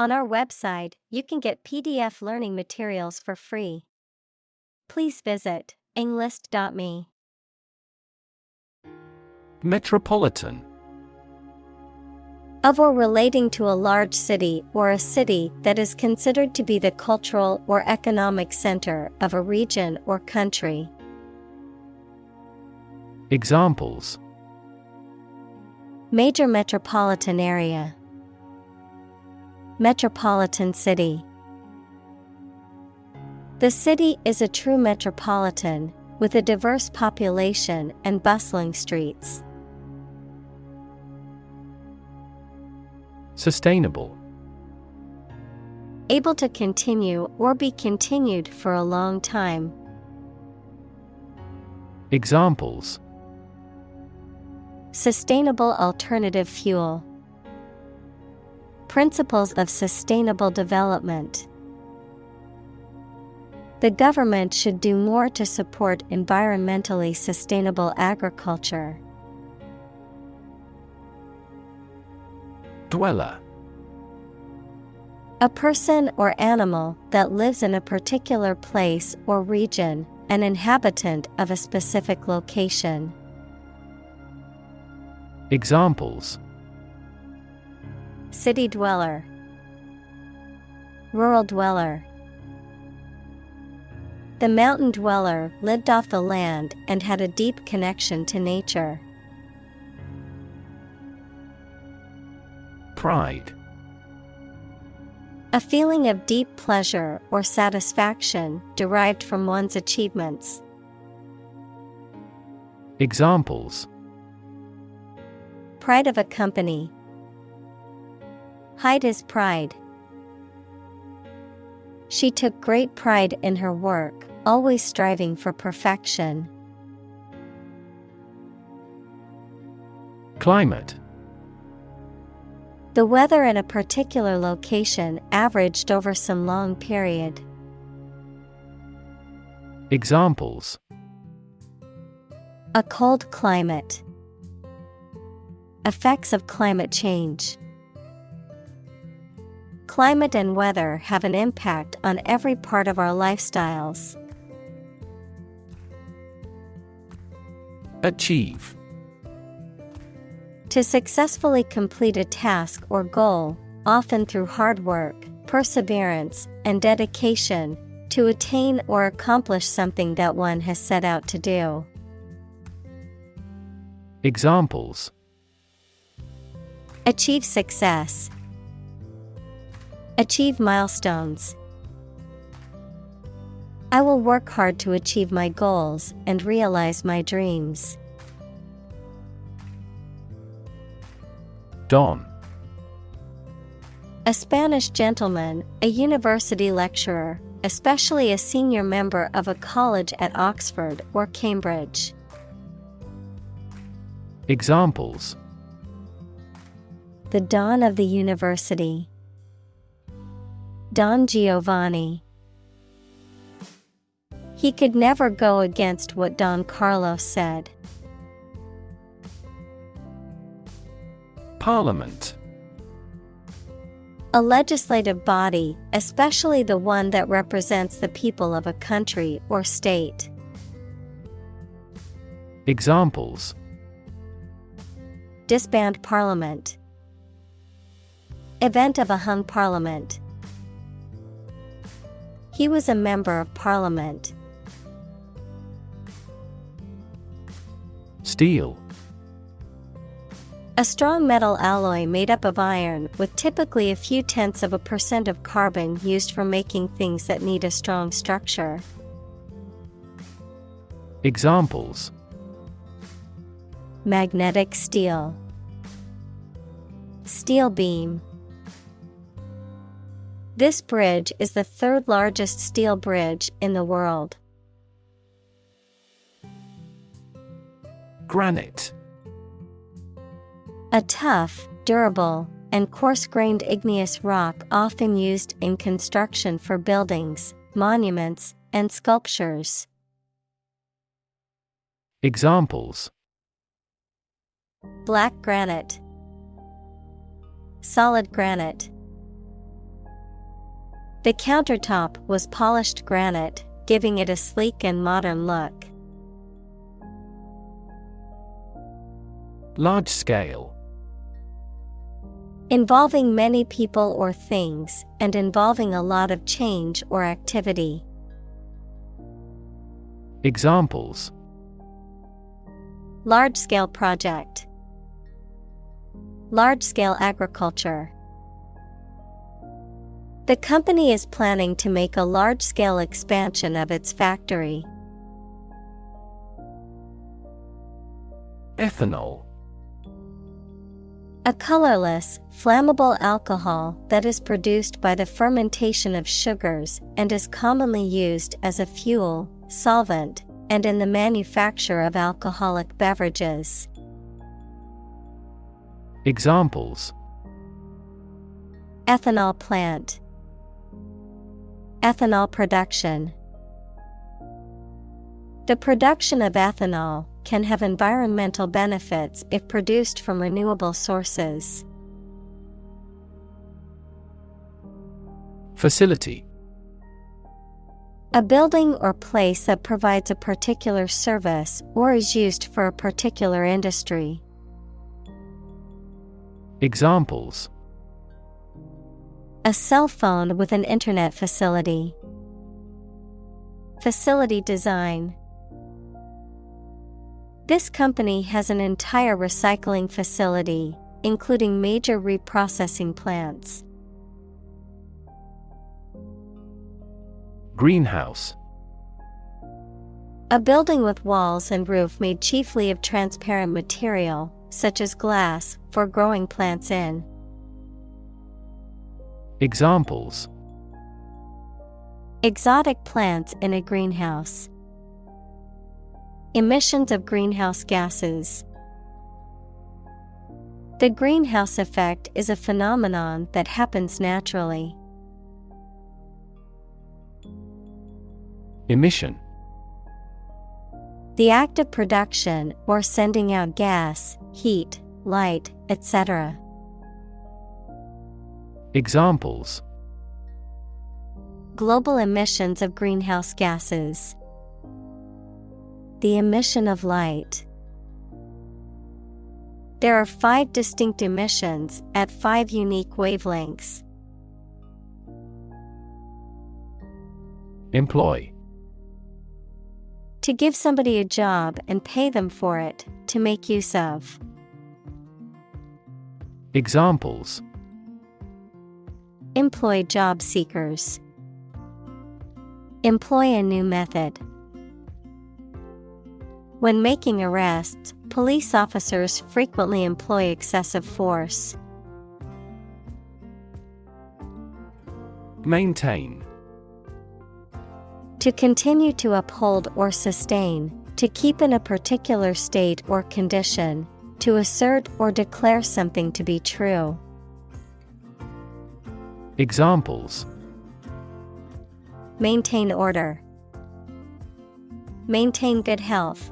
On our website, you can get PDF learning materials for free. Please visit englist.me. Metropolitan. Of or relating to a large city or a city that is considered to be the cultural or economic center of a region or country. Examples: Major metropolitan area. Metropolitan city. The city is a true metropolitan, with a diverse population and bustling streets. Sustainable. Able to continue or be continued for a long time. Examples: Sustainable alternative fuel. Principles of sustainable development. The government should do more to support environmentally sustainable agriculture. Dweller. A person or animal that lives in a particular place or region, an inhabitant of a specific location. Examples: City dweller. Rural dweller. The mountain dweller lived off the land and had a deep connection to nature. Pride. A feeling of deep pleasure or satisfaction derived from one's achievements. Examples: Pride of a company. Hide his pride. She took great pride in her work, always striving for perfection. Climate. The weather in a particular location averaged over some long period. Examples: A cold climate. Effects of climate change. Climate and weather have an impact on every part of our lifestyles. Achieve. To successfully complete a task or goal, often through hard work, perseverance, and dedication, to attain or accomplish something that one has set out to do. Examples: Achieve success. Achieve milestones. I will work hard to achieve my goals and realize my dreams. Don. A Spanish gentleman, a university lecturer, especially a senior member of a college at Oxford or Cambridge. Examples: The Don of the University. Don Giovanni. He could never go against what Don Carlos said. Parliament. A legislative body, especially the one that represents the people of a country or state. Examples: Disband Parliament. Event of a hung parliament. He was a member of Parliament. Steel. A strong metal alloy made up of iron with typically a few tenths of a % of carbon used for making things that need a strong structure. Examples: Magnetic steel. Steel beam. This bridge is the third largest steel bridge in the world. Granite. A tough, durable, and coarse-grained igneous rock often used in construction for buildings, monuments, and sculptures. Examples: Black granite. Solid granite. The countertop was polished granite, giving it a sleek and modern look. Large scale. Involving many people or things, and involving a lot of change or activity. Examples: large-scale project, large-scale agriculture. The company is planning to make a large-scale expansion of its factory. Ethanol. A colorless, flammable alcohol that is produced by the fermentation of sugars and is commonly used as a fuel, solvent, and in the manufacture of alcoholic beverages. Examples: ethanol plant, ethanol production. The production of ethanol can have environmental benefits if produced from renewable sources. Facility. A building or place that provides a particular service or is used for a particular industry. Examples: a cell phone with an internet facility. Facility design. This company has an entire recycling facility, including major reprocessing plants. Greenhouse. A building with walls and roof made chiefly of transparent material, such as glass, for growing plants in. Examples: exotic plants in a greenhouse. Emissions of greenhouse gases. The greenhouse effect is a phenomenon that happens naturally. Emission. The act of production or sending out gas, heat, light, etc. Examples: global emissions of greenhouse gases. The emission of light. There are 5 distinct emissions at 5 unique wavelengths. Employ. To give somebody a job and pay them for it, to make use of. Examples: employ job seekers. Employ a new method. When making arrests, police officers frequently employ excessive force. Maintain. To continue to uphold or sustain, to keep in a particular state or condition, to assert or declare something to be true. Examples: maintain order. Maintain good health.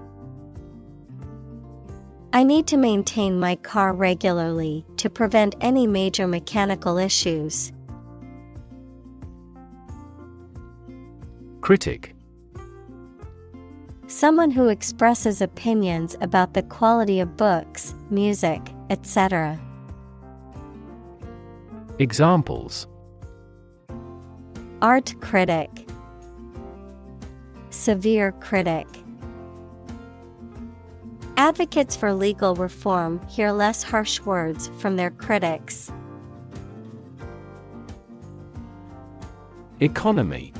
I need to maintain my car regularly to prevent any major mechanical issues. Critic. Someone who expresses opinions about the quality of books, music, etc. Examples: art critic. Severe critic. Advocates for legal reform hear less harsh words from their critics. Economy.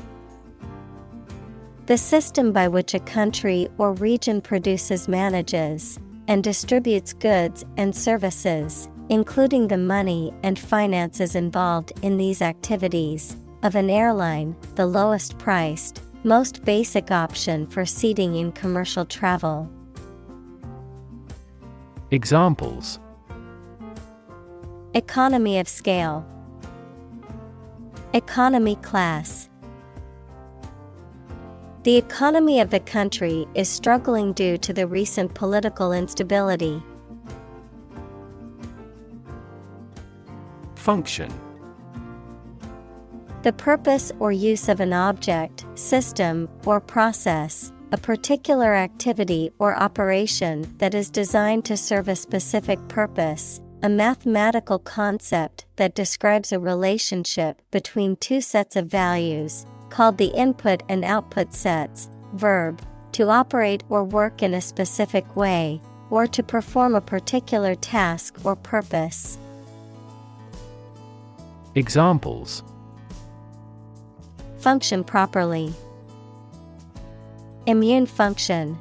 The system by which a country or region produces, manages, and distributes goods and services, including the money and finances involved in these activities, of an airline, the lowest priced, most basic option for seating in commercial travel. Examples: economy of scale. Economy class. The economy of the country is struggling due to the recent political instability. Function. The purpose or use of an object, system, or process, a particular activity or operation that is designed to serve a specific purpose, a mathematical concept that describes a relationship between two sets of values, called the input and output sets. Verb, to operate or work in a specific way, or to perform a particular task or purpose. Examples: function properly, immune function.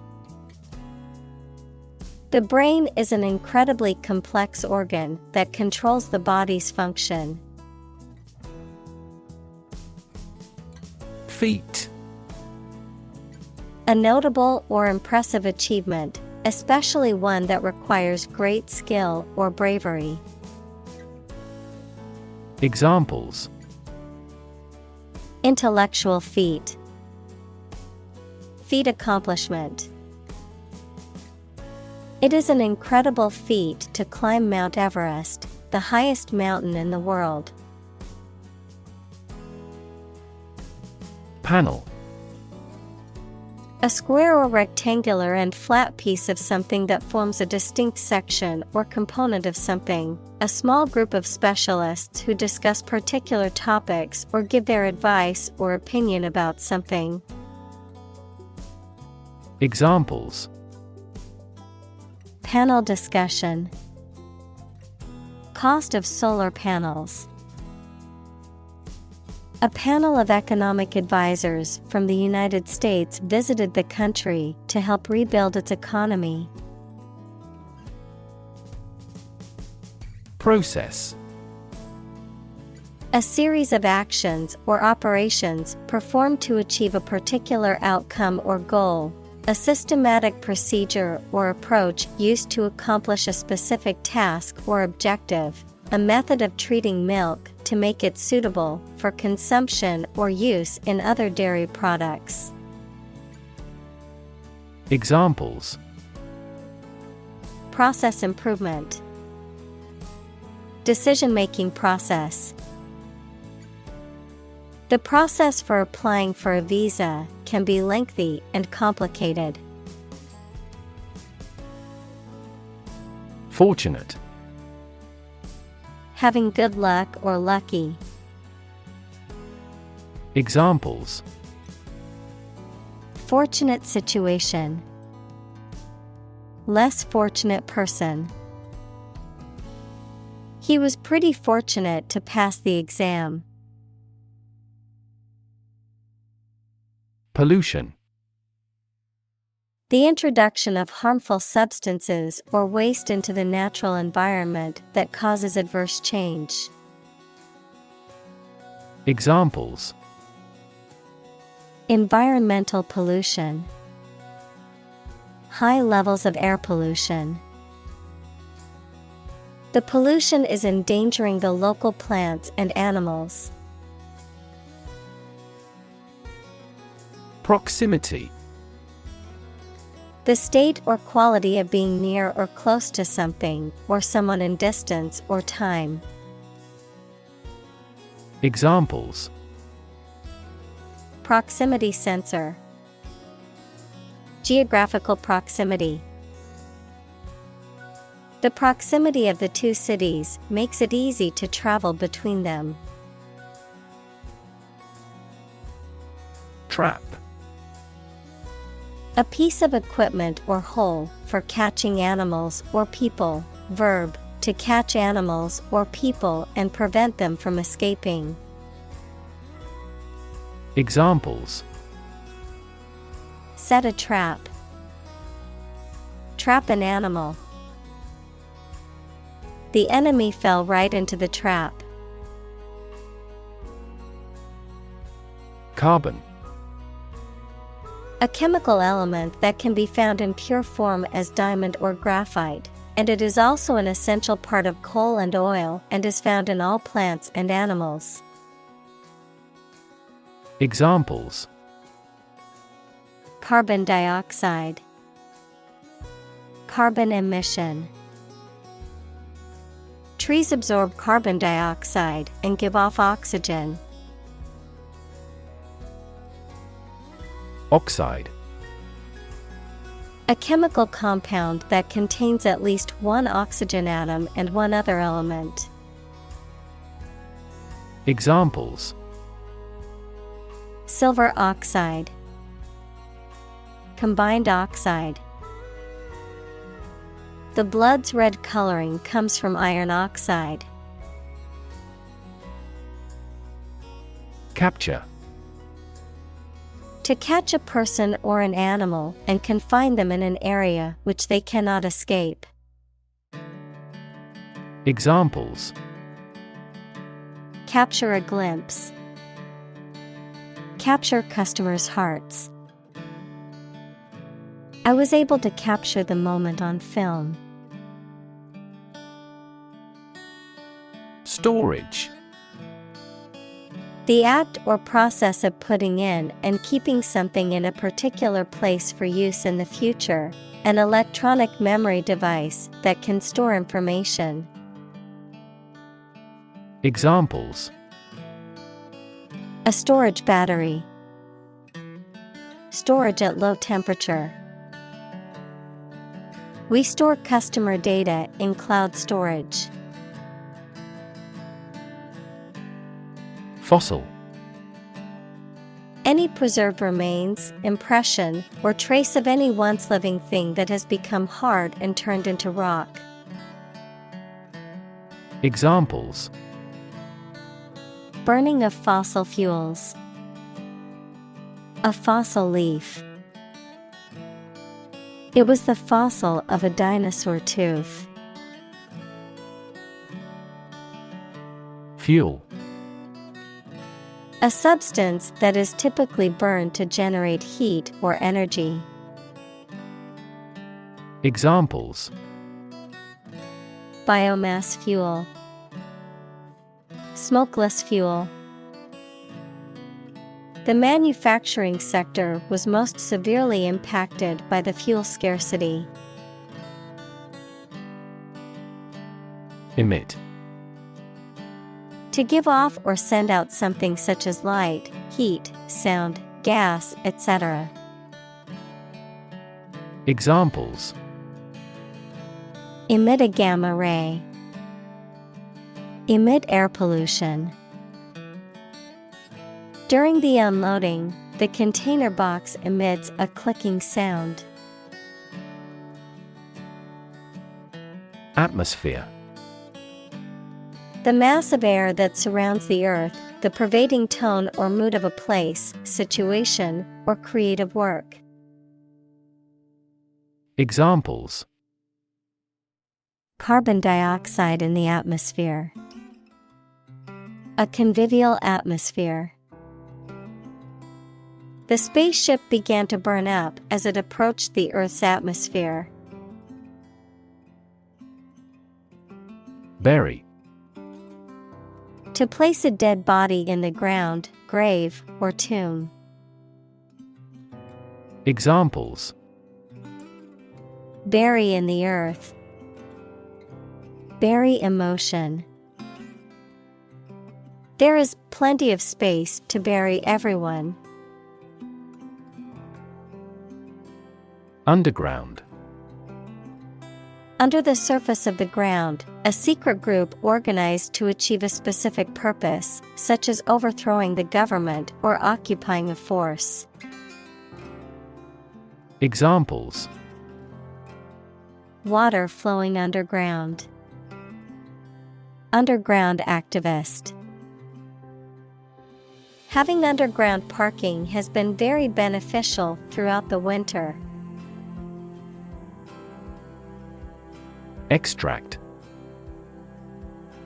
The brain is an incredibly complex organ that controls the body's function. Feat. A notable or impressive achievement, especially one that requires great skill or bravery. Examples: intellectual feat, feat accomplishment. It is an incredible feat to climb Mount Everest, the highest mountain in the world. Panel. A square or rectangular and flat piece of something that forms a distinct section or component of something, a small group of specialists who discuss particular topics or give their advice or opinion about something. Examples: panel discussion, cost of solar panels. A panel of economic advisors from the United States visited the country to help rebuild its economy. Process. A series of actions or operations performed to achieve a particular outcome or goal. A systematic procedure or approach used to accomplish a specific task or objective. A method of treating milk to make it suitable for consumption or use in other dairy products. Examples: process improvement, decision-making process. The process for applying for a visa can be lengthy and complicated. Fortunate. Having good luck or lucky. Examples: fortunate situation, less fortunate person. He was pretty fortunate to pass the exam. Pollution. The introduction of harmful substances or waste into the natural environment that causes adverse change. Examples: environmental pollution, high levels of air pollution. The pollution is endangering the local plants and animals. Proximity. The state or quality of being near or close to something, or someone in distance or time. Examples: proximity sensor, geographical proximity. The proximity of the two cities makes it easy to travel between them. Trap. A piece of equipment or hole for catching animals or people. Verb, to catch animals or people and prevent them from escaping. Examples: set a trap, trap an animal. The enemy fell right into the trap. Carbon. A chemical element that can be found in pure form as diamond or graphite, and it is also an essential part of coal and oil and is found in all plants and animals. Examples: carbon dioxide, carbon emission. Trees absorb carbon dioxide and give off oxygen. Oxide. A chemical compound that contains at least one oxygen atom and one other element. Examples: Silver oxide, combined oxide. The blood's red coloring comes from iron oxide. Capture. To catch a person or an animal and confine them in an area which they cannot escape. Examples: Capture a glimpse. Capture customers' hearts. I was able to capture the moment on film. Storage. The act or process of putting in and keeping something in a particular place for use in the future, an electronic memory device that can store information. Examples: A storage battery. Storage at low temperature. We store customer data in cloud storage. Fossil. Any preserved remains, impression, or trace of any once living thing that has become hard and turned into rock. Examples: Burning of fossil fuels. A fossil leaf. It was the fossil of a dinosaur tooth. Fuel. A substance that is typically burned to generate heat or energy. Examples: Biomass fuel. Smokeless fuel. The manufacturing sector was most severely impacted by the fuel scarcity. Emit. To give off or send out something such as light, heat, sound, gas, etc. Examples: Emit a gamma ray. Emit air pollution. During the unloading, the container box emits a clicking sound. Atmosphere. The mass of air that surrounds the earth, the pervading tone or mood of a place, situation, or creative work. Examples: Carbon dioxide in the atmosphere. A convivial atmosphere. The spaceship began to burn up as it approached the Earth's atmosphere. Bury. To place a dead body in the ground, grave, or tomb. Examples: Bury in the earth. Bury emotion. There is plenty of space to bury everyone. Underground. Under the surface of the ground, a secret group organized to achieve a specific purpose, such as overthrowing the government or occupying a force. Examples: Water flowing underground. Underground activist. Having underground parking has been very beneficial throughout the winter. Extract.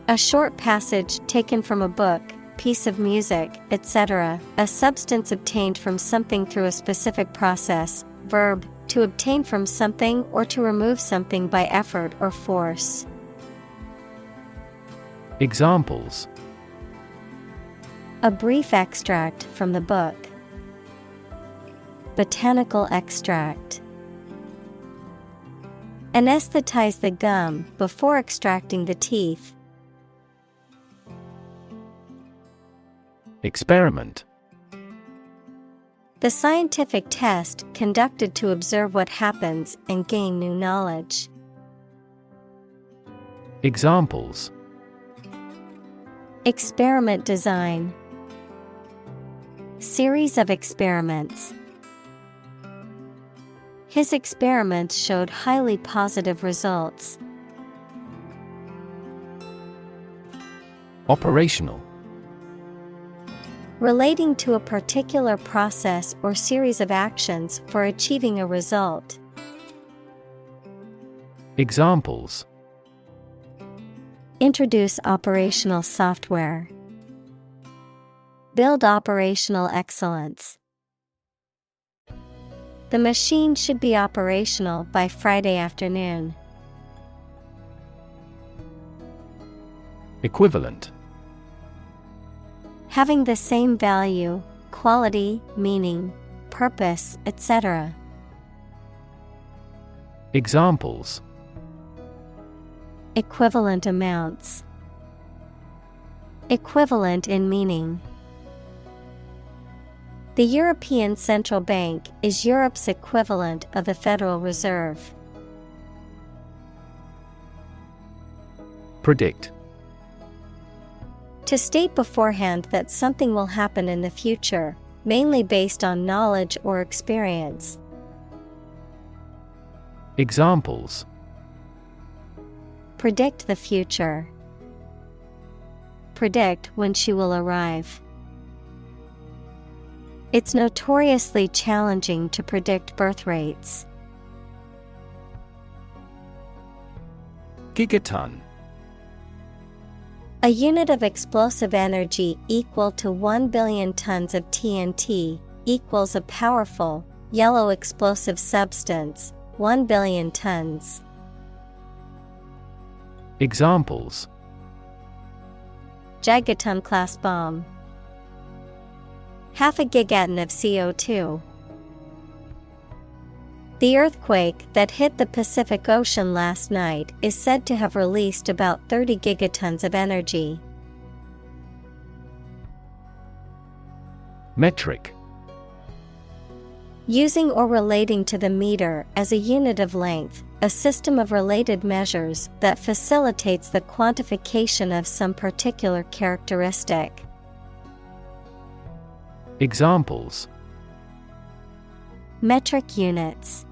A short passage taken from a book, piece of music, etc., a substance obtained from something through a specific process. Verb, to obtain from something or to remove something by effort or force. Examples: A brief extract from the book. Botanical extract. Anesthetize the gum before extracting the teeth. Experiment. The scientific test conducted to observe what happens and gain new knowledge. Examples: Experiment design. Series of experiments. His experiments showed highly positive results. Operational. Relating to a particular process or series of actions for achieving a result. Examples: Introduce operational software. Build operational excellence. The machine should be operational by Friday afternoon. Equivalent. Having the same value, quality, meaning, purpose, etc. Examples: Equivalent amounts. Equivalent in meaning. The European Central Bank is Europe's equivalent of the Federal Reserve. Predict. To state beforehand that something will happen in the future, mainly based on knowledge or experience. Examples: Predict the future. Predict when she will arrive. It's notoriously challenging to predict birth rates. Gigaton. A unit of explosive energy equal to 1 billion tons of TNT equals a powerful, yellow explosive substance, 1 billion tons. Examples: Gigaton-class bomb. Half a gigaton of CO2. The earthquake that hit the Pacific Ocean last night is said to have released about 30 gigatons of energy. Metric. Using or relating to the meter as a unit of length, a system of related measures that facilitates the quantification of some particular characteristic. Examples: Metric units.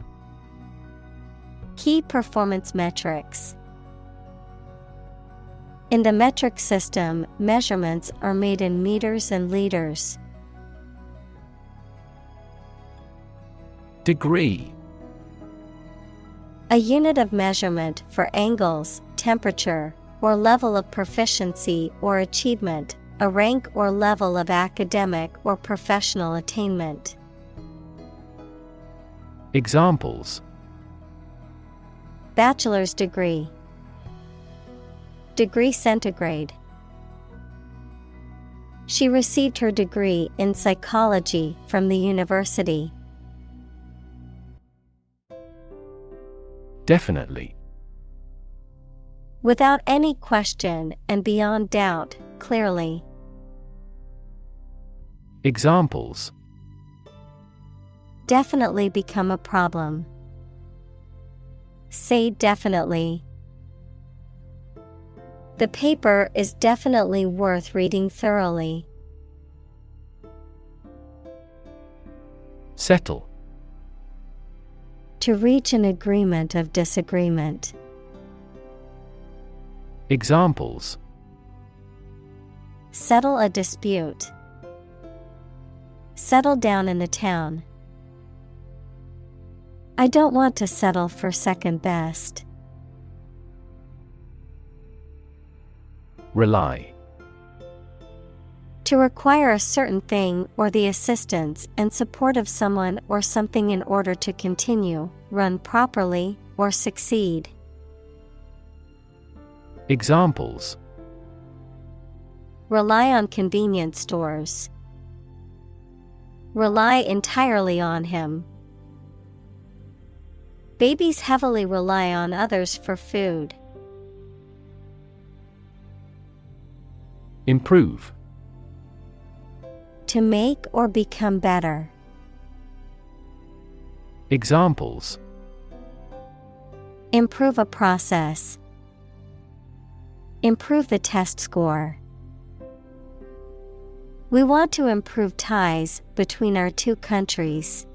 Key performance metrics. In the metric system, measurements are made in meters and liters. Degree. A unit of measurement for angles, temperature, or level of proficiency or achievement, a rank or level of academic or professional attainment. Examples: Bachelor's degree. Degree centigrade. She received her degree in psychology from the university. Definitely. Without any question and beyond doubt, clearly. Examples: Definitely become a problem. Say definitely. The paper is definitely worth reading thoroughly. Settle. To reach an agreement of disagreement. Examples: Settle a dispute. Settle down in the town. I don't want to settle for second best. Rely. To require a certain thing or the assistance and support of someone or something in order to continue, run properly, or succeed. Examples: Rely on convenience stores. Rely entirely on him. Babies heavily rely on others for food. Improve. To make or become better. Examples: improve a process, improve the test score. We want to improve ties between our two countries.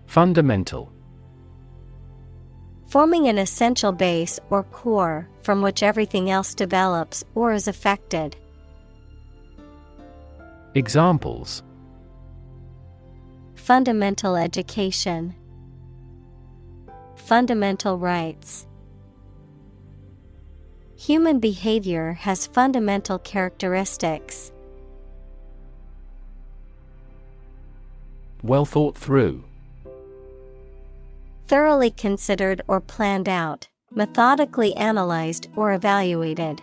Fundamental. Forming an essential base or core from which everything else develops or is affected. Examples: fundamental education, fundamental rights. Human behavior has fundamental characteristics. Well thought through. Thoroughly considered or planned out, methodically analyzed or evaluated.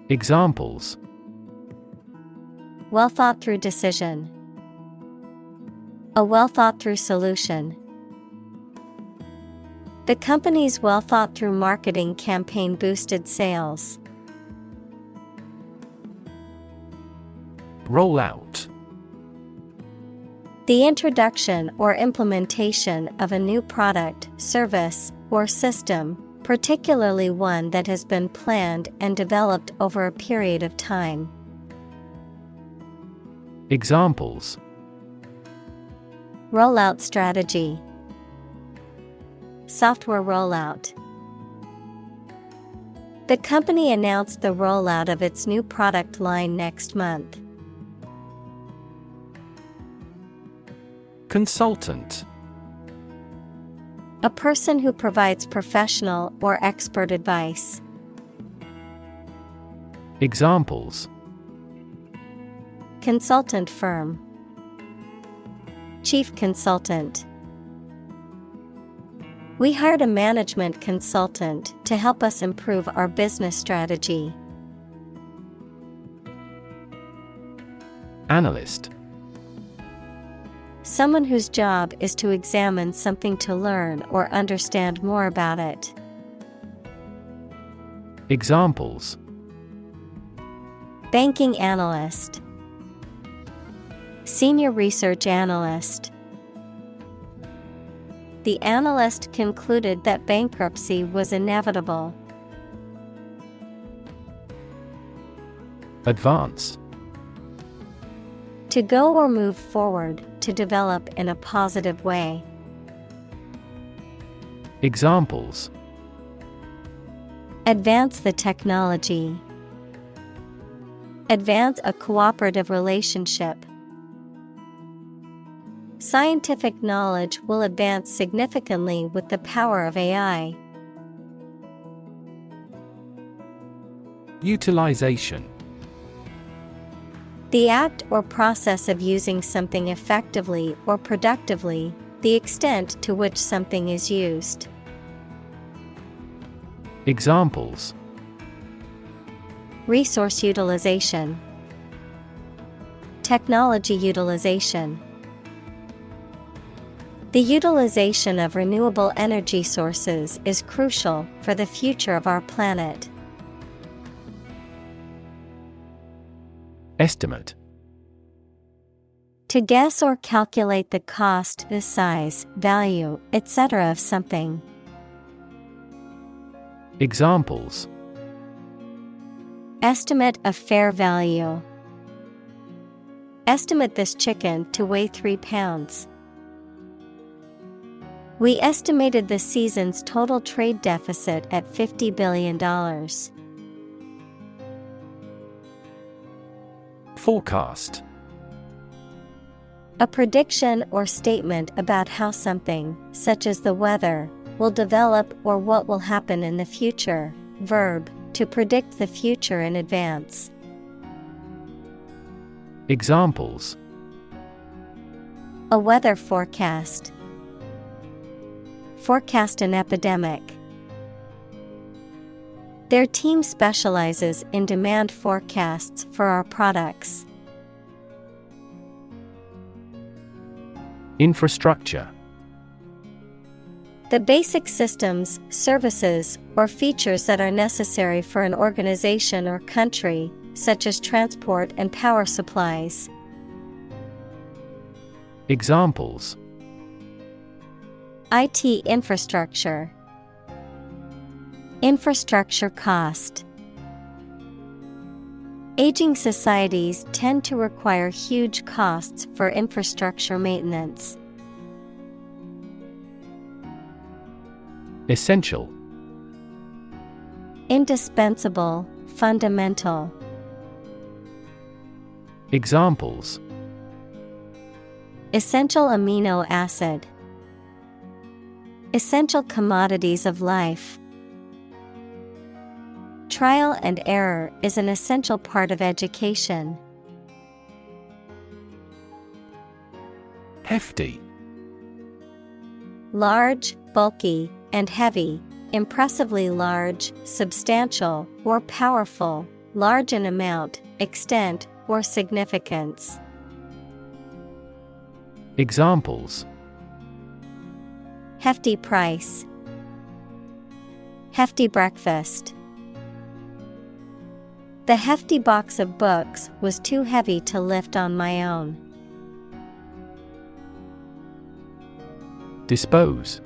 Examples: well thought through decision, a well thought through solution. The company's well thought through marketing campaign boosted sales. Roll out. The introduction or implementation of a new product, service, or system, particularly one that has been planned and developed over a period of time. Examples: rollout strategy, software rollout. The company announced the rollout of its new product line next month. Consultant. A person who provides professional or expert advice. Examples: consultant firm, chief consultant. We hired a management consultant to help us improve our business strategy. Analyst. Someone whose job is to examine something to learn or understand more about it. Examples: banking analyst, senior research analyst. The analyst concluded that bankruptcy was inevitable. Advance. To go or move forward, to develop in a positive way. Examples: advance the technology, advance a cooperative relationship. Scientific knowledge will advance significantly with the power of AI. Utilization. The act or process of using something effectively or productively, the extent to which something is used. Examples: resource utilization, technology utilization. The utilization of renewable energy sources is crucial for the future of our planet. Estimate. To guess or calculate the cost, the size, value, etc. of something. Examples: estimate of fair value. Estimate this chicken to weigh 3 pounds. We estimated the season's total trade deficit at $50 billion. Forecast. A prediction or statement about how something, such as the weather, will develop or what will happen in the future. Verb, to predict the future in advance. Examples: a weather forecast. Forecast an epidemic. Their team specializes in demand forecasts for our products. Infrastructure. The basic systems, services, or features that are necessary for an organization or country, such as transport and power supplies. Examples: IT infrastructure. Infrastructure cost. Aging societies tend to require huge costs for infrastructure maintenance. Essential. Indispensable, fundamental. Examples: Essential amino acid. Essential commodities of life. Trial and error is an essential part of education. Hefty. Large, bulky, and heavy, impressively large, substantial, or powerful, large in amount, extent, or significance. Examples: Hefty price. Hefty breakfast. The hefty box of books was too heavy to lift on my own. Dispose.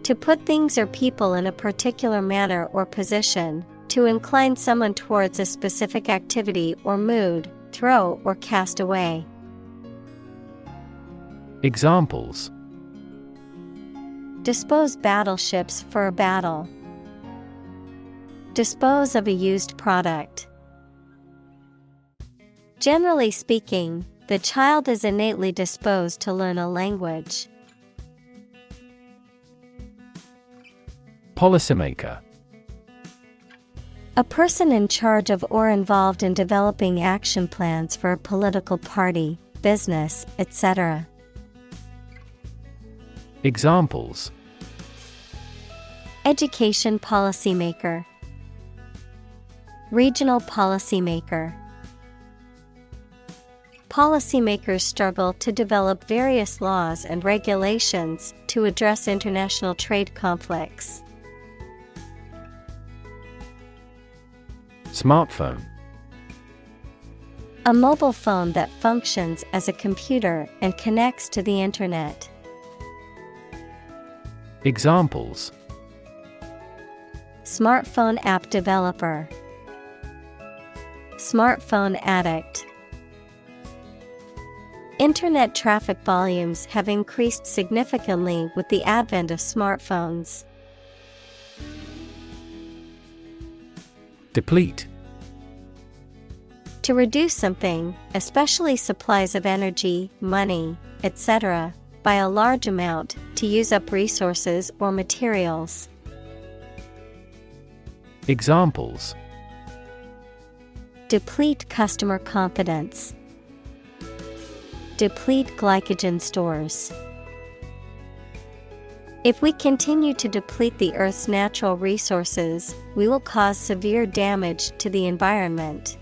To put things or people in a particular manner or position, to incline someone towards a specific activity or mood, throw or cast away. Examples: Dispose battleships for a battle. Dispose of a used product. Generally speaking, the child is innately disposed to learn a language. Policymaker. A person in charge of or involved in developing action plans for a political party, business, etc. Examples: Education policymaker. Regional policymaker. Policymakers struggle to develop various laws and regulations to address international trade conflicts. Smartphone. A mobile phone that functions as a computer and connects to the internet. Examples: Smartphone app developer. Smartphone addict. Internet traffic volumes have increased significantly with the advent of smartphones. Deplete. To reduce something, especially supplies of energy, money, etc., by a large amount, to use up resources or materials. Examples: Deplete customer confidence. Deplete glycogen stores. If we continue to deplete the Earth's natural resources, we will cause severe damage to the environment.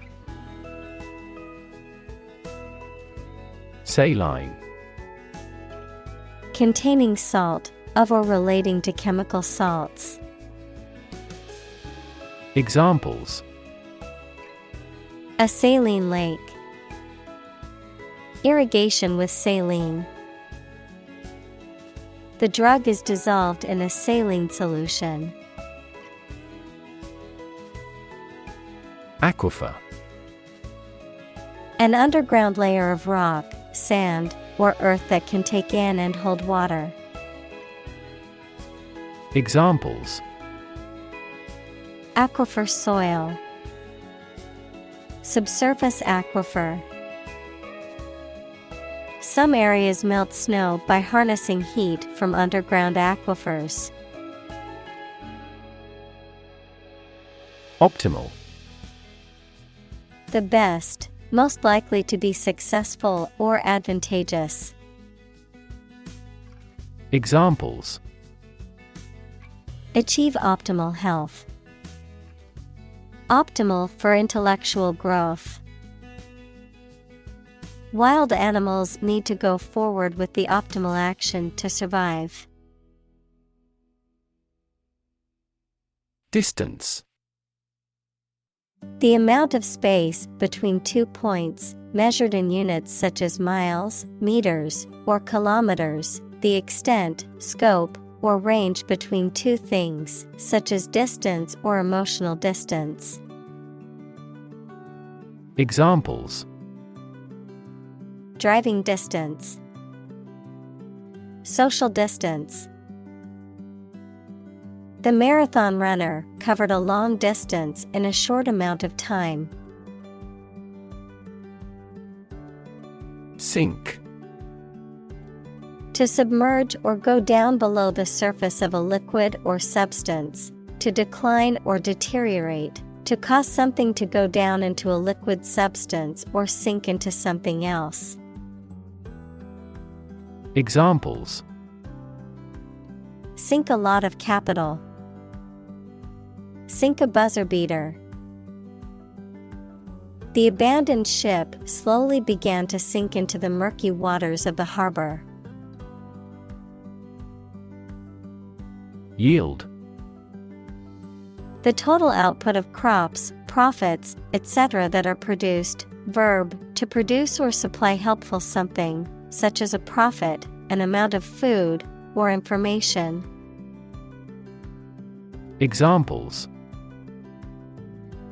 Saline. Containing salt, of or relating to chemical salts. Examples: A saline lake. Irrigation with saline. The drug is dissolved in a saline solution. Aquifer. An underground layer of rock, sand, or earth that can take in and hold water. Examples: Aquifer soil. Subsurface aquifer. Some areas melt snow by harnessing heat from underground aquifers. Optimal. The best, most likely to be successful or advantageous. Examples: Achieve optimal health. Optimal for intellectual growth. Wild animals need to go forward with the optimal action to survive. Distance. The amount of space between 2 points, measured in units such as miles, meters, or kilometers, the extent, scope, or range between two things, such as distance or emotional distance. Examples: Driving distance, social distance. The marathon runner covered a long distance in a short amount of time. Sink. To submerge or go down below the surface of a liquid or substance, to decline or deteriorate, to cause something to go down into a liquid substance or sink into something else. Examples: Sink a lot of capital. Sink a buzzer beater. The abandoned ship slowly began to sink into the murky waters of the harbor. Yield. The total output of crops, profits, etc. that are produced. Verb, to produce or supply helpful something, such as a profit, an amount of food, or information. Examples: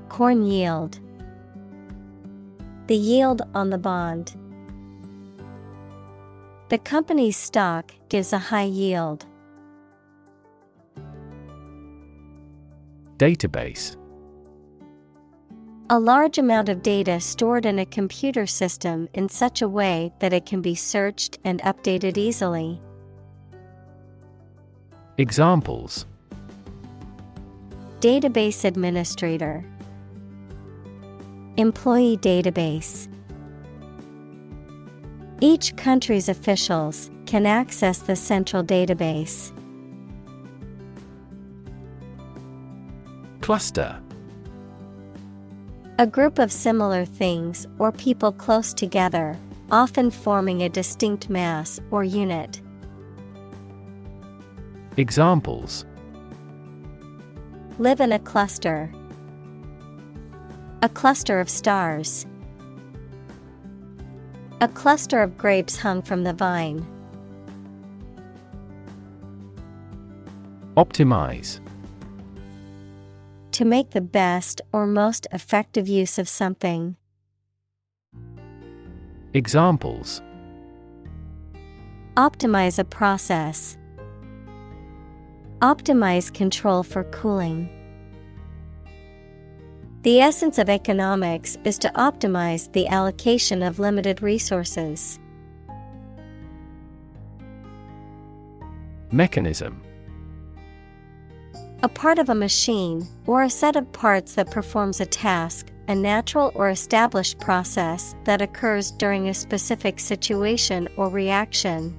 Corn yield. The yield on the bond. The company's stock gives a high yield. Database. A large amount of data stored in a computer system in such a way that it can be searched and updated easily. Examples: Database administrator. Employee database. Each country's officials can access the central database. Cluster. A group of similar things or people close together, often forming a distinct mass or unit. Examples: Live in a cluster. A cluster of stars. A cluster of grapes hung from the vine. Optimize. To make the best or most effective use of something. Examples: Optimize a process. Optimize control for cooling. The essence of economics is to optimize the allocation of limited resources. Mechanism. A part of a machine, or a set of parts that performs a task, a natural or established process that occurs during a specific situation or reaction.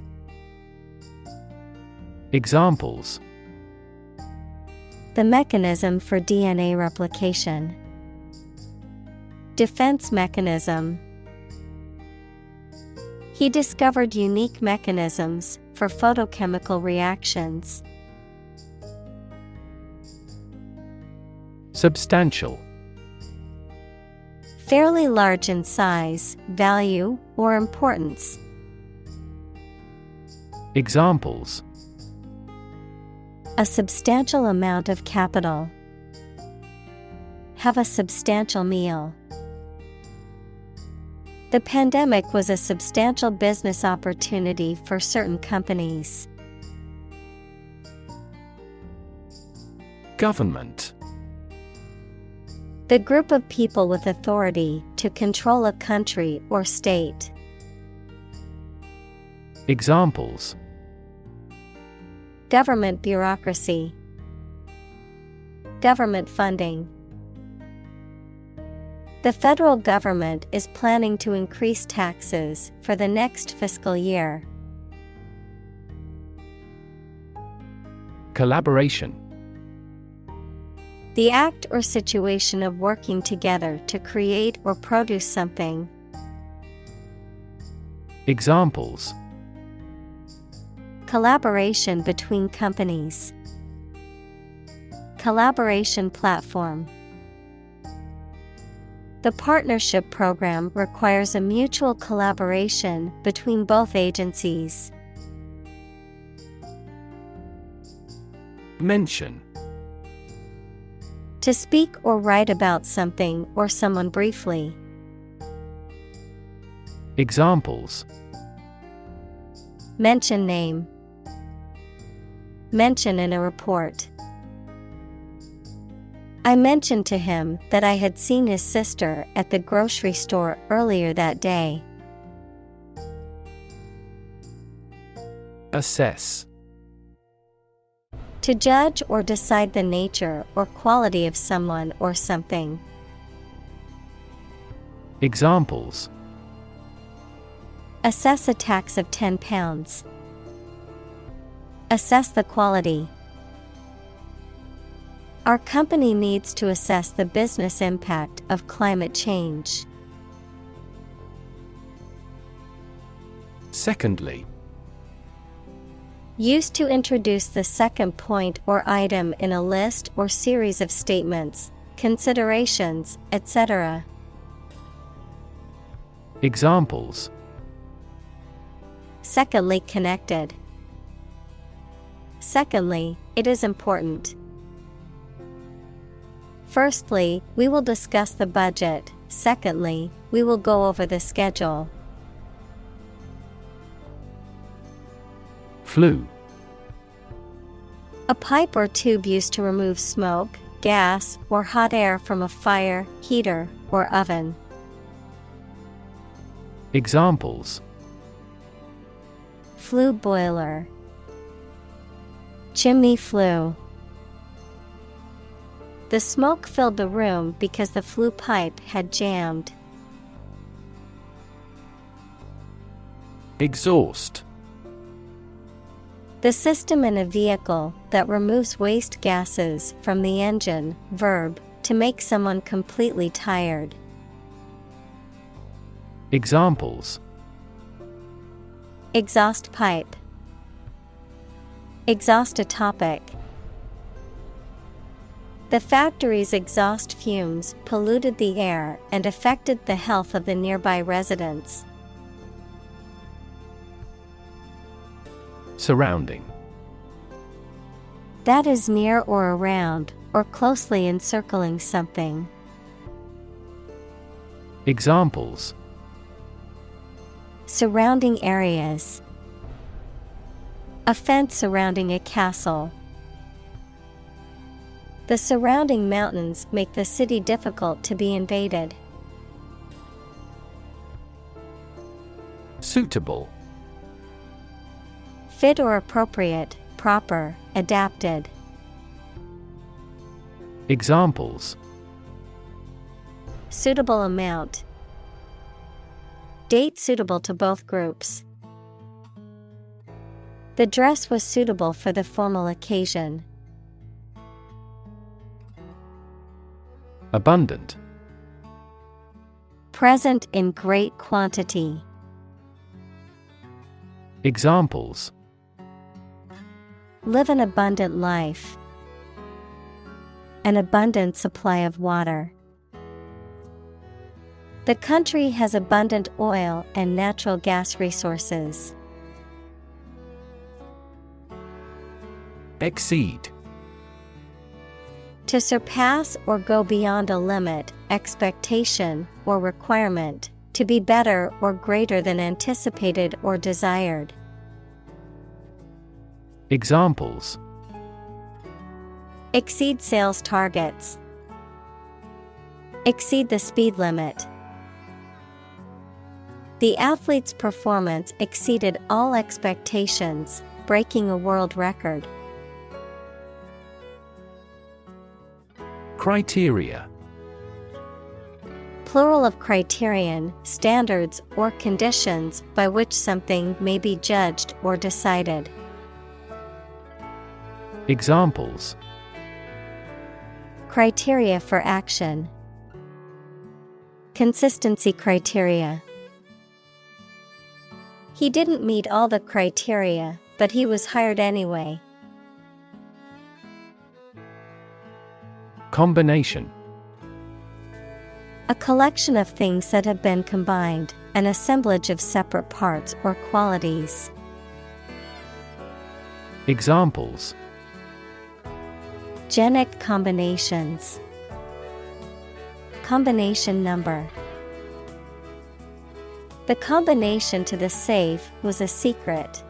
Examples: The mechanism for DNA replication. Defense mechanism. He discovered unique mechanisms for photochemical reactions. Substantial. Fairly large in size, value, or importance. Examples: A substantial amount of capital. Have a substantial meal. The pandemic was a substantial business opportunity for certain companies. Government. The group of people with authority to control a country or state. Examples: Government bureaucracy. Government funding. The federal government is planning to increase taxes for the next fiscal year. Collaboration. The act or situation of working together to create or produce something. Examples: Collaboration between companies. Collaboration platform. The partnership program requires a mutual collaboration between both agencies. Mention. To speak or write about something or someone briefly. Examples. Mention name. Mention in a report. I mentioned to him that I had seen his sister at the grocery store earlier that day. Assess. To judge or decide the nature or quality of someone or something. Examples. Assess a tax of £10. Assess the quality. Our company needs to assess the business impact of climate change. Secondly. Used to introduce the second point or item in a list or series of statements, considerations, etc. Examples. Secondly connected. Secondly, it is important. Firstly, we will discuss the budget. Secondly, we will go over the schedule. Flue. A pipe or tube used to remove smoke, gas, or hot air from a fire, heater, or oven. Examples. Flue boiler. Chimney flue. The smoke filled the room because the flue pipe had jammed. Exhaust. The system in a vehicle that removes waste gases from the engine. Verb, to make someone completely tired. Examples. Exhaust pipe. Exhaust a topic. The factory's exhaust fumes polluted the air and affected the health of the nearby residents. Surrounding. That is near or around, or closely encircling something. Examples. Surrounding areas. A fence surrounding a castle. The surrounding mountains make the city difficult to be invaded. Suitable. Fit or appropriate, proper, adapted. Examples. Suitable amount. Date suitable to both groups. The dress was suitable for the formal occasion. Abundant. Present in great quantity. Examples. Live an abundant life. An abundant supply of water. The country has abundant oil and natural gas resources. Exceed. To surpass or go beyond a limit, expectation, or requirement, to be better or greater than anticipated or desired. Examples. Exceed sales targets. Exceed the speed limit. The athlete's performance exceeded all expectations, breaking a world record. Criteria. Plural of criterion, standards or conditions by which something may be judged or decided. Examples. Criteria for action. Consistency criteria. He didn't meet all the criteria, but he was hired anyway. Combination. A collection of things that have been combined, an assemblage of separate parts or qualities. Examples: Genic combinations. Combination number. The combination to the safe was a secret.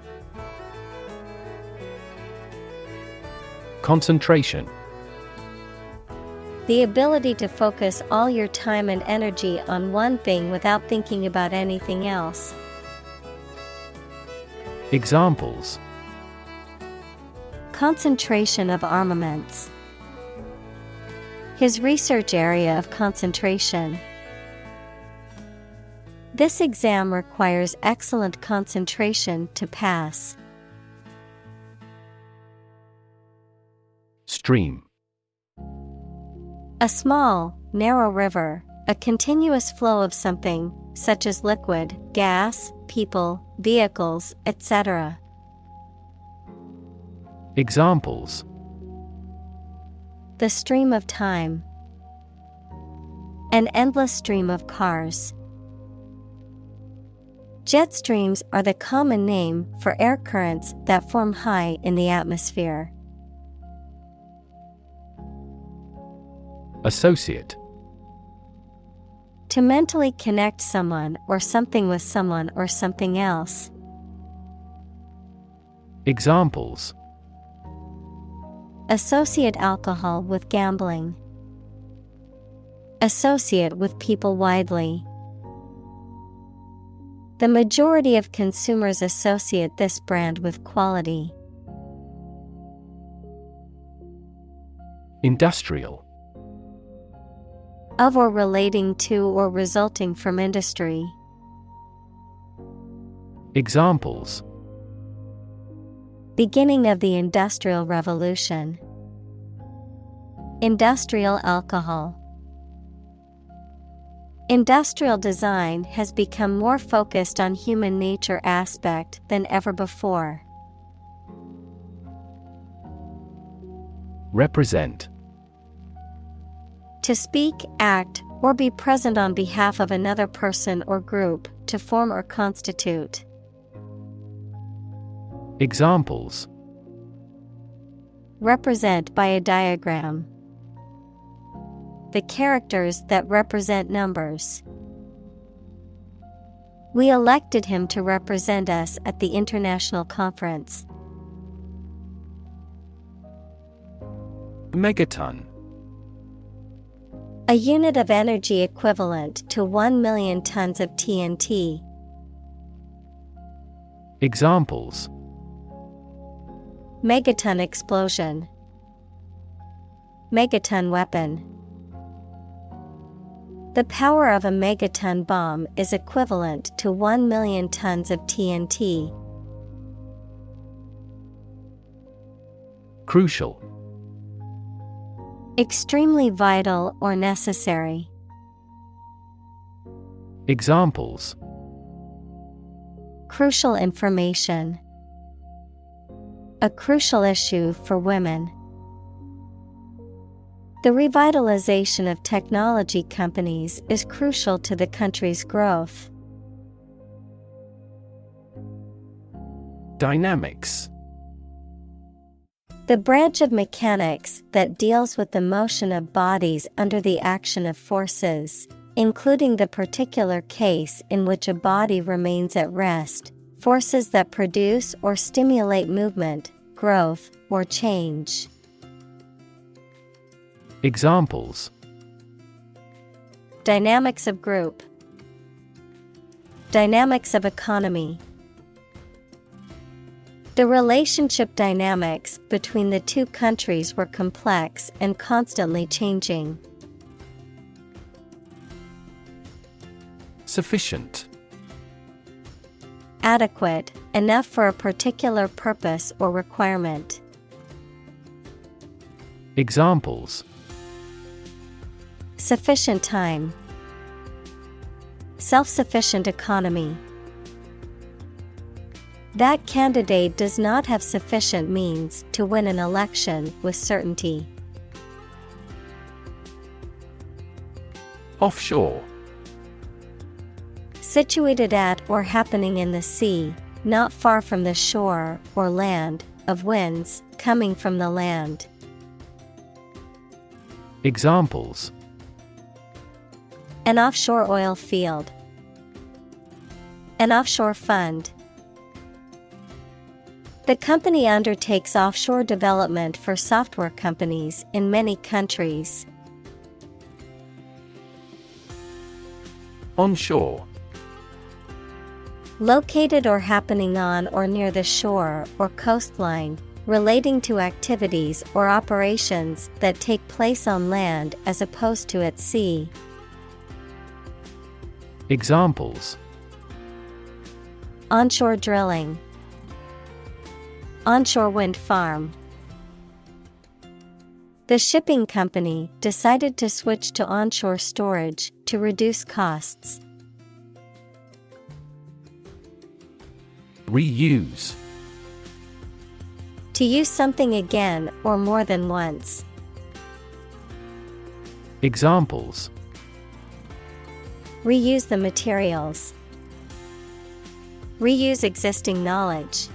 Concentration. The ability to focus all your time and energy on one thing without thinking about anything else. Examples: Concentration of armaments. His research area of concentration. This exam requires excellent concentration to pass. Stream. A small, narrow river, a continuous flow of something, such as liquid, gas, people, vehicles, etc. Examples: The stream of time. An endless stream of cars. Jet streams are the common name for air currents that form high in the atmosphere. Associate. To mentally connect someone or something with someone or something else. Examples: Associate alcohol with gambling. Associate with people widely. The majority of consumers associate this brand with quality. Industrial. Of or relating to or resulting from industry. Examples: Beginning of the Industrial Revolution. Industrial alcohol. Industrial design has become more focused on human nature aspect than ever before. Represent. To speak, act, or be present on behalf of another person or group, to form or constitute. Examples: Represent by a diagram. The characters that represent numbers. We elected him to represent us at the international conference. Megaton. A unit of energy equivalent to 1 million tons of TNT. Examples: Megaton explosion. Megaton weapon. The power of a megaton bomb is equivalent to 1 million tons of TNT. Crucial. Extremely vital or necessary. Examples: Crucial information. A crucial issue for women. The revitalization of technology companies is crucial to the country's growth. Dynamics. The branch of mechanics that deals with the motion of bodies under the action of forces, including the particular case in which a body remains at rest, forces that produce or stimulate movement, growth, or change. Examples: Dynamics of group. Dynamics of economy. The relationship dynamics between the two countries were complex and constantly changing. Sufficient. Adequate, enough for a particular purpose or requirement. Examples: Sufficient time. Self-sufficient economy. That candidate does not have sufficient means to win an election with certainty. Offshore. Situated at or happening in the sea, not far from the shore or land, of winds coming from the land. Examples: an offshore oil field, an offshore fund. The company undertakes offshore development for software companies in many countries. Onshore. Located or happening on or near the shore or coastline, relating to activities or operations that take place on land as opposed to at sea. Examples: onshore drilling, onshore wind farm. The shipping company decided to switch to onshore storage to reduce costs. Reuse. To use something again or more than once. Examples: reuse the materials, reuse existing knowledge.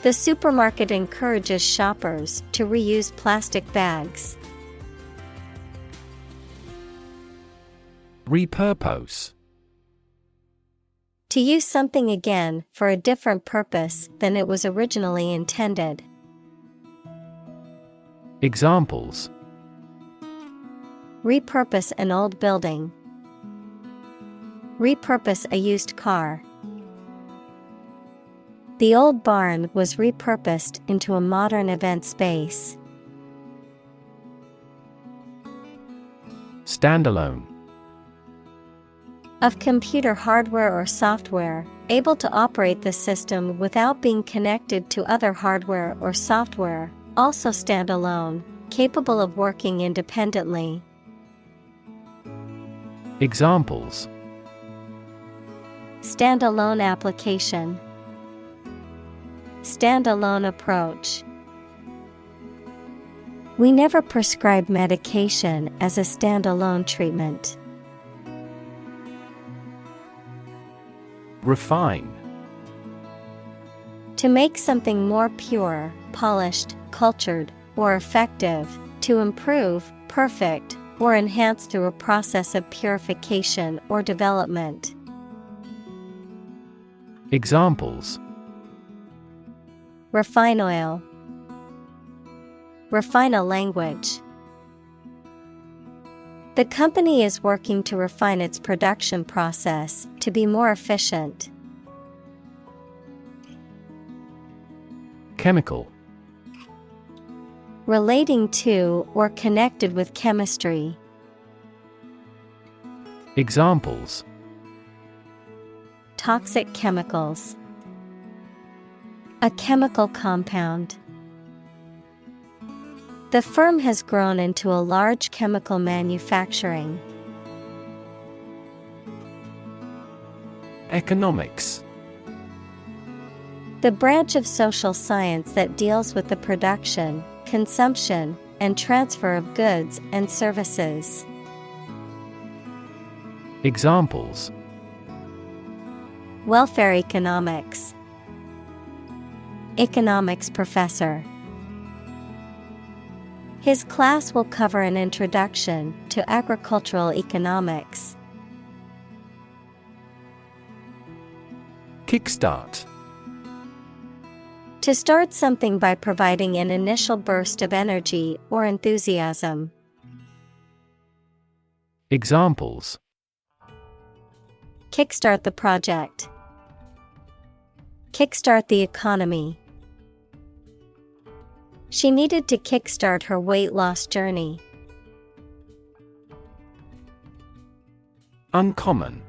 The supermarket encourages shoppers to reuse plastic bags. Repurpose. To use something again for a different purpose than it was originally intended. Examples: repurpose an old building, repurpose a used car. The old barn was repurposed into a modern event space. Standalone. Of computer hardware or software, able to operate the system without being connected to other hardware or software, also standalone, capable of working independently. Examples: standalone application, standalone approach. We never prescribe medication as a standalone treatment. Refine. To make something more pure, polished, cultured, or effective, to improve, perfect, or enhance through a process of purification or development. Examples: refine oil, refine a language. The company is working to refine its production process to be more efficient. Chemical. Relating to or connected with chemistry. Examples: toxic chemicals, a chemical compound. The firm has grown into a large chemical manufacturing. Economics. The branch of social science that deals with the production, consumption, and transfer of goods and services. Examples: welfare economics, economics professor. His class will cover an introduction to agricultural economics. Kickstart. To start something by providing an initial burst of energy or enthusiasm. Examples: kickstart the project, kickstart the economy. She needed to kickstart her weight loss journey. Uncommon.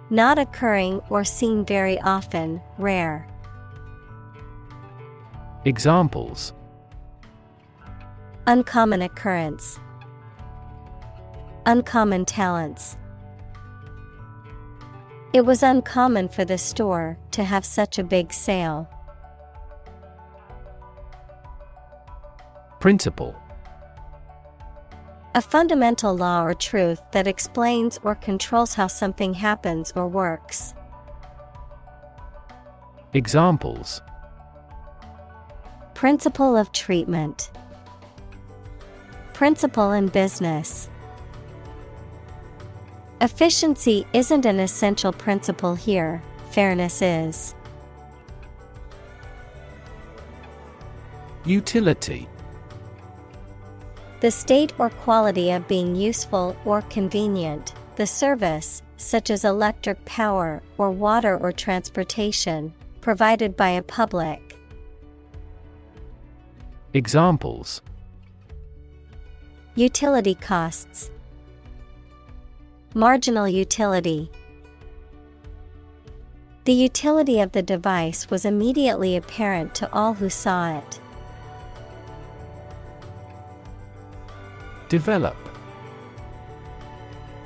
Not occurring or seen very often, rare. Examples: uncommon occurrence, uncommon talents. It was uncommon for the store to have such a big sale. Principle. A fundamental law or truth that explains or controls how something happens or works. Examples: Principle of treatment. Principle in business. Efficiency isn't an essential principle here, fairness is. Utility. The state or quality of being useful or convenient, the service, such as electric power or water or transportation, provided by a public. Examples: Utility costs. Marginal utility. The utility of the device was immediately apparent to all who saw it. Develop.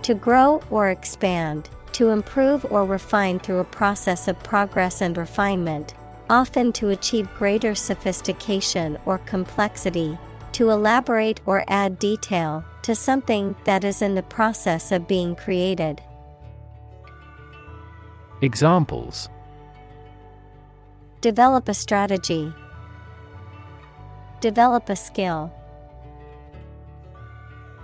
To grow or expand, to improve or refine through a process of progress and refinement, often to achieve greater sophistication or complexity, to elaborate or add detail to something that is in the process of being created. Examples: Develop a strategy. Develop a skill.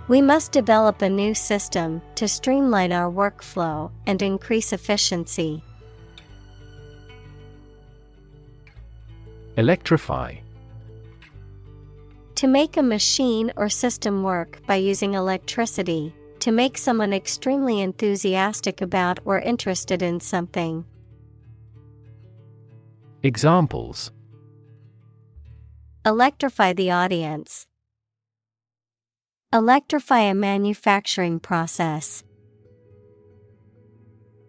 We must develop a new system to streamline our workflow and increase efficiency. Electrify. To make a machine or system work by using electricity, to make someone extremely enthusiastic about or interested in something. Examples: Electrify the audience. Electrify a manufacturing process.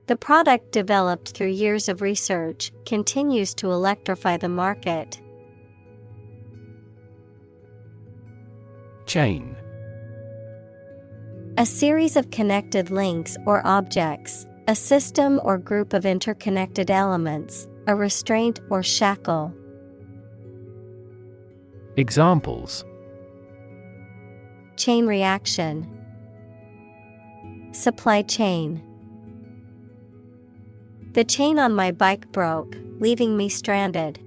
The product developed through years of research continues to electrify the market. Chain. A series of connected links or objects, a system or group of interconnected elements, a restraint or shackle. Examples: Chain reaction. Supply chain. The chain on my bike broke, leaving me stranded.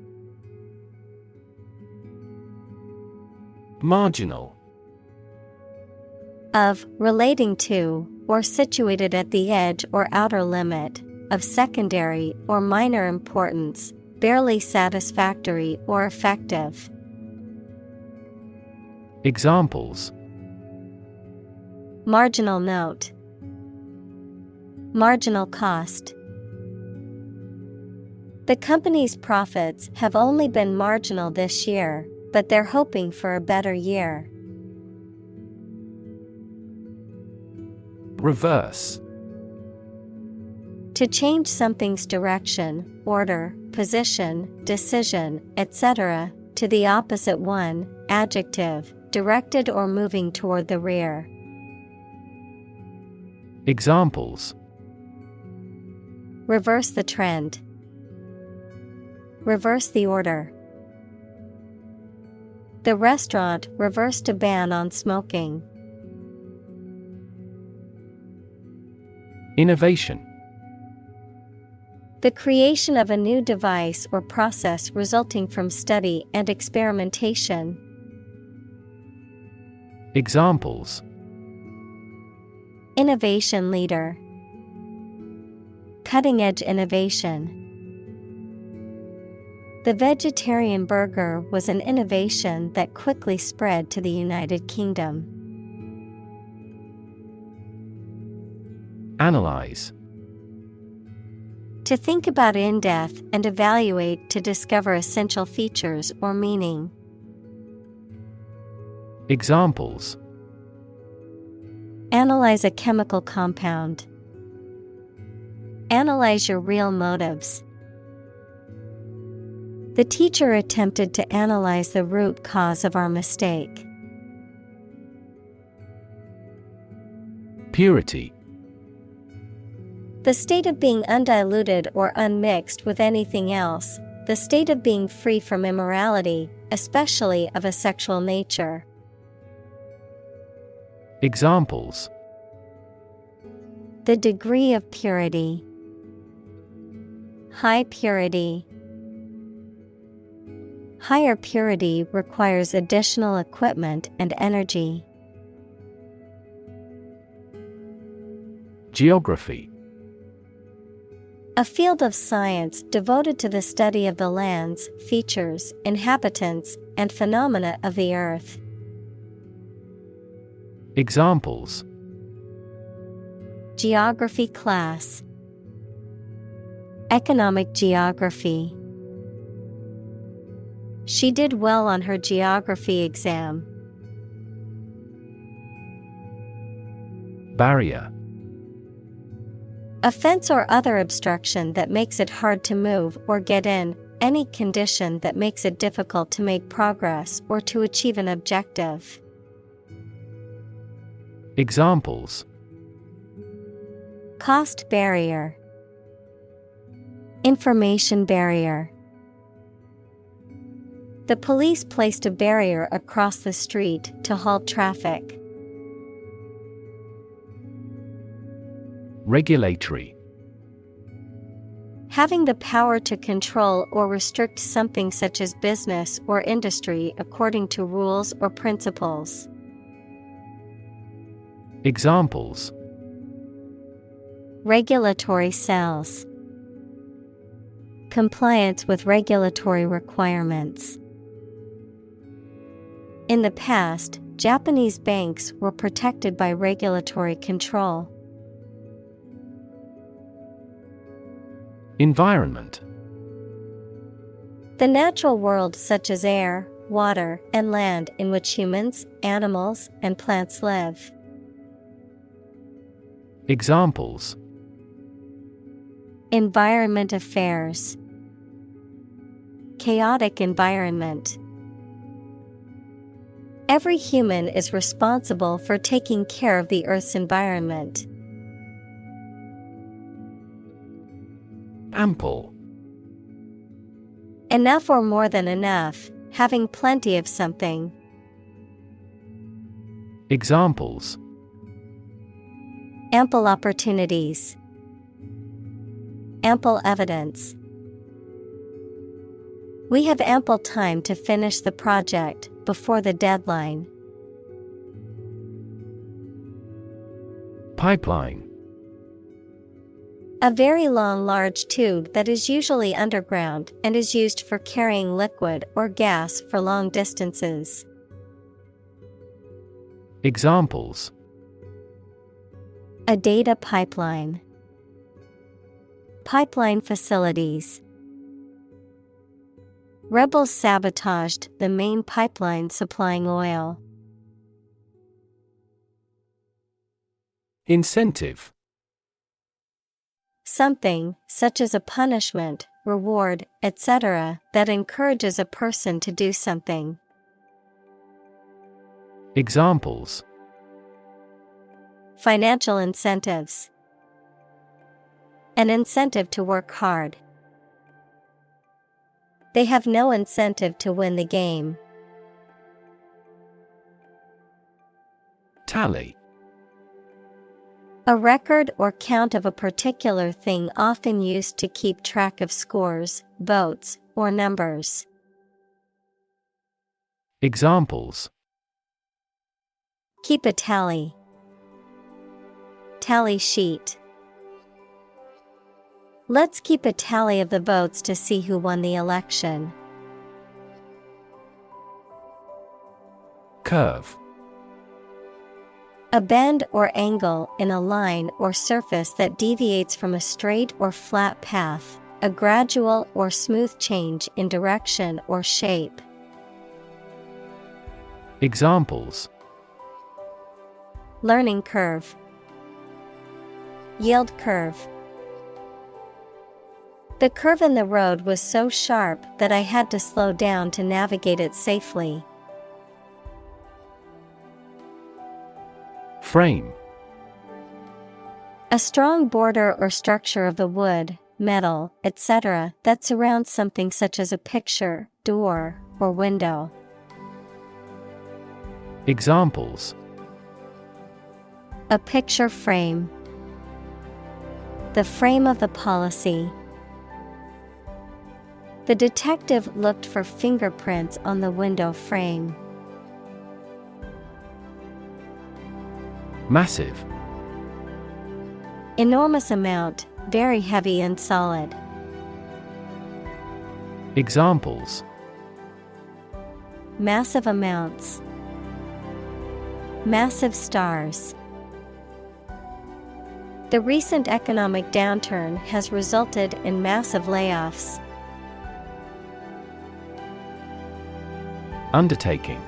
Marginal. Of, relating to, or situated at the edge or outer limit, of secondary or minor importance, barely satisfactory or effective. Examples: Marginal note. Marginal cost. The company's profits have only been marginal this year, but they're hoping for a better year. Reverse. To change something's direction, order, position, decision, etc., to the opposite one, adjective, directed or moving toward the rear. Examples: Reverse the trend. Reverse the order. The restaurant reversed a ban on smoking. Innovation. The creation of a new device or process resulting from study and experimentation. Examples: Innovation leader. Cutting-edge innovation. The vegetarian burger was an innovation that quickly spread to the United Kingdom. Analyze. To think about in depth and evaluate to discover essential features or meaning. Examples: Analyze a chemical compound. Analyze your real motives. The teacher attempted to analyze the root cause of our mistake. Purity. The state of being undiluted or unmixed with anything else, the state of being free from immorality, especially of a sexual nature. Examples: the degree of purity, high purity. Higher purity requires additional equipment and energy. Geography: a field of science devoted to the study of the lands, features, inhabitants, and phenomena of the earth. Examples: geography class, economic geography. She did well on her geography exam. Barrier: a fence or other obstruction that makes it hard to move or get in, any condition that makes it difficult to make progress or to achieve an objective. Examples: cost barrier, information barrier. The police placed a barrier across the street to halt traffic. Regulatory: having the power to control or restrict something such as business or industry according to rules or principles. Examples: regulatory cells, compliance with regulatory requirements. In the past, Japanese banks were protected by regulatory control. Environment: the natural world such as air, water, and land in which humans, animals, and plants live. Examples: environment affairs, chaotic environment. Every human is responsible for taking care of the Earth's environment. Ample: enough or more than enough, having plenty of something. Examples: ample opportunities, ample evidence. We have ample time to finish the project before the deadline. Pipeline: a very long, large tube that is usually underground and is used for carrying liquid or gas for long distances. Examples: a data pipeline, pipeline facilities. Rebels sabotaged the main pipeline supplying oil. Incentive: something, such as a punishment, reward, etc., that encourages a person to do something. Examples: financial incentives, an incentive to work hard. They have no incentive to win the game. Tally: a record or count of a particular thing often used to keep track of scores, votes, or numbers. Examples: keep a tally, tally sheet. Let's keep a tally of the votes to see who won the election. Curve: a bend or angle in a line or surface that deviates from a straight or flat path, a gradual or smooth change in direction or shape. Examples: learning curve, yield curve. The curve in the road was so sharp that I had to slow down to navigate it safely. Frame: a strong border or structure of the wood, metal, etc. that surrounds something such as a picture, door, or window. Examples: A picture frame. The frame of the policy. The detective looked for fingerprints on the window frame. Massive. Enormous amount, very heavy and solid. Examples: Massive amounts. Massive stars. The recent economic downturn has resulted in massive layoffs. Undertaking.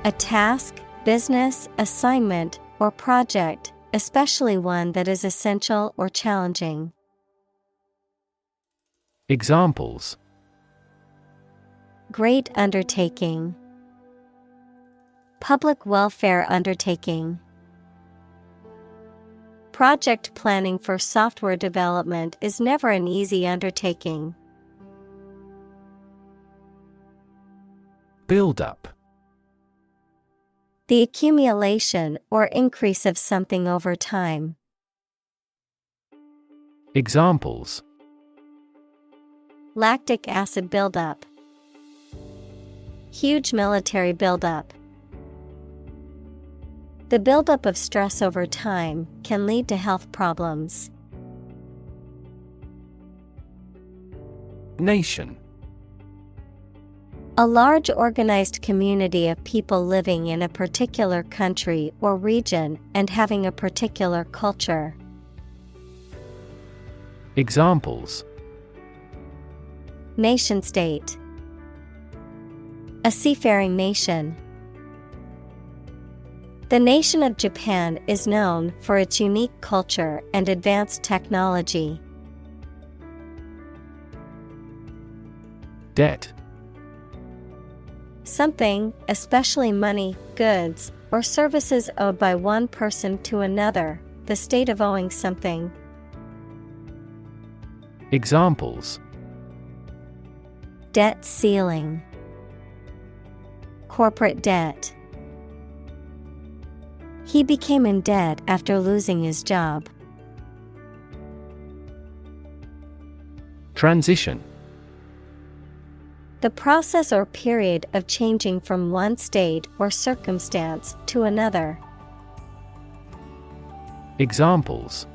A task, business, assignment, or project, especially one that is essential or challenging. Examples: Great undertaking. Public welfare undertaking. Project planning for software development is never an easy undertaking. Build up. The accumulation or increase of something over time. Examples: Lactic acid buildup. Huge military buildup. The buildup of stress over time can lead to health problems. Nation. A large organized community of people living in a particular country or region and having a particular culture. Examples: Nation-state. A seafaring nation. The nation of Japan is known for its unique culture and advanced technology. Debt. Something, especially money, goods, or services owed by one person to another, the state of owing something. Examples: Debt ceiling. Corporate debt. He became in debt after losing his job. Transition. The process or period of changing from one state or circumstance to another. Examples: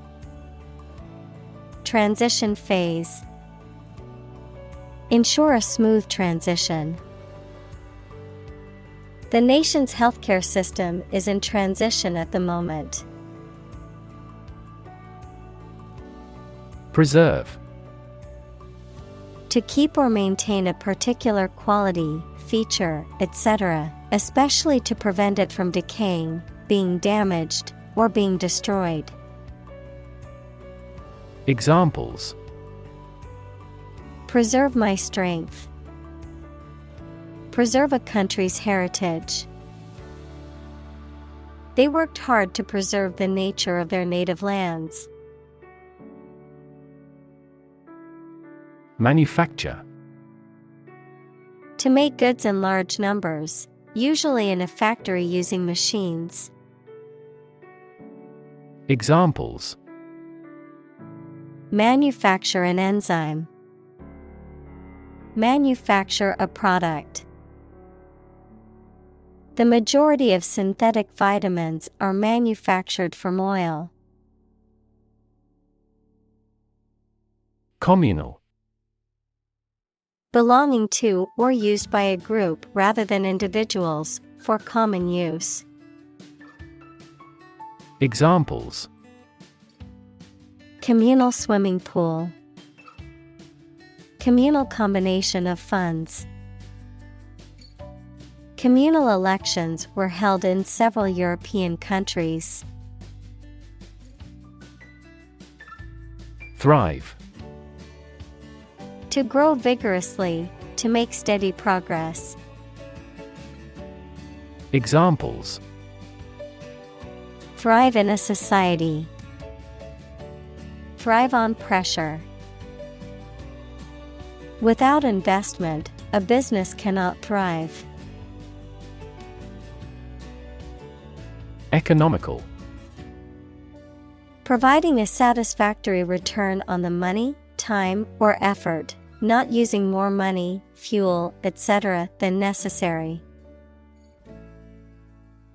Transition phase. Ensure a smooth transition. The nation's healthcare system is in transition at the moment. Preserve. To keep or maintain a particular quality, feature, etc., especially to prevent it from decaying, being damaged, or being destroyed. Examples: Preserve my strength. Preserve a country's heritage. They worked hard to preserve the nature of their native lands. Manufacture. To make goods in large numbers, usually in a factory using machines. Examples: Manufacture an enzyme. Manufacture a product. The majority of synthetic vitamins are manufactured from oil. Communal. Belonging to or used by a group rather than individuals, for common use. Examples: Communal swimming pool. Communal combination of funds. Communal elections were held in several European countries. Thrive. To grow vigorously, to make steady progress. Examples: Thrive in a society. Thrive on pressure. Without investment, a business cannot thrive. Economical. Providing a satisfactory return on the money, time, or effort, not using more money, fuel, etc. than necessary.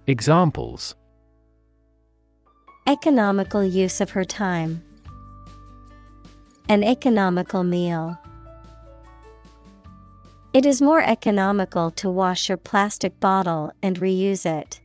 Examples: Economical use of her time. An economical meal. It is more economical to wash your plastic bottle and reuse it.